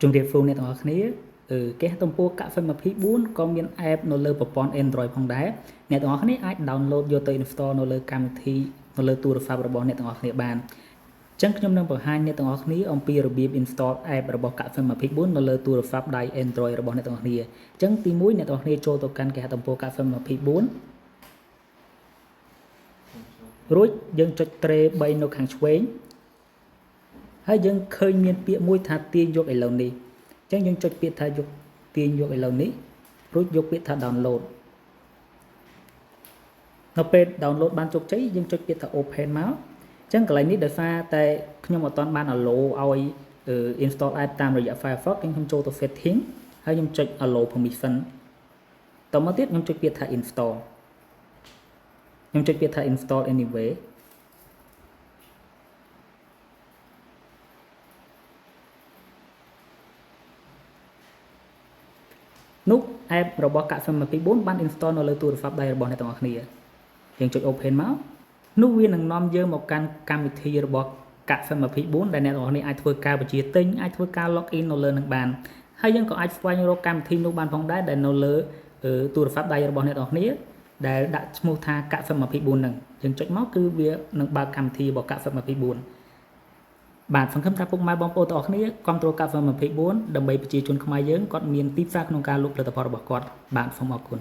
ជំរាបសួរអ្នកទាំងអស់គ្នាគេទំព័រកាហ្វេ24ក៏មាន app នៅលើប្រព័ន្ធ Android ផងដែរអ្នកទាំងអស់គ្នាអាច download យកទៅ install នៅលើកម្មវិធីនៅលើទូរស័ព្ទរបស់អ្នកទាំងអស់គ្នាបានអញ្ចឹងខ្ញុំនឹងបង្ហាញអ្នកទាំងអស់គ្នាអំពីរបៀប install app របស់កាហ្វេ24នៅលើទូរស័ព្ទដៃ Android របស់អ្នកទាំងអស់គ្នាអញ្ចឹងទី1អ្នកទាំងអស់គ្នាចូលទៅកាន់គេហទំព័រកាហ្វេ24រួចយើងចុច tray 3នៅខាងឆ្វេងហើយយើងឃើញមានពាក្យមួយថាទាញយកឥឡូវនេះអញ្ចឹងយើងចុចពាក្យថាយកទាញយកឥឡូវនេះរួចយកពាក្យថា download នៅពេល download បានជោគជ័យយើងចុចពាក្យថា open មកអញ្ចឹងកន្លែងនេះដោយសារតែខ្ញុំអត់ទាន់បាន allow ឲ្យ install app តាមរយៈ Firefox ខ្ញុំចូលទៅ setting ហើយខ្ញុំចុច allow permission តមកទៀតខ្ញុំចុចពាក្យថា install ខ្ញុំចុចពាក្យថា install anywayនោះ app របស់កាហ្វេ24បាន install នៅលើទូរស័ព្ទដៃរបស់អ្នកទាំងអស់គ្នាយើងចុច open មកនោះវានឹងនាំយើងមកកាន់កម្មវិធីរបស់កាហ្វេ24ដែលអ្នកទាំងអស់គ្នាអាចធ្វើការបញ្ជាទិញអាចធ្វើការ log in នៅលើនឹងបានហើយយើងក៏អាចស្វែងរកកម្មវិធីនោះបានផងដែរដែលនៅលើទូរស័ព្ទដៃរបស់អ្នកទាំងអស់គ្នាដែលដាក់ឈ្មោះថាកាហ្វេ24ហ្នឹងយើងចុចមកគឺវានឹងបើកកម្មវិធីរបស់កាហ្វេ24បាទសង្ឃឹមថាពុកម៉ែបងប្អូនទាំងអស់គ្នាគ្រប់គ្រងកាហ្វេ24ដើម្បីប្រជាជនខ្មែរយើងគាត់មានទីផ្សារក្នុងការលក់ផលិតផលរបស់គាត់បាទសូមអរគុណ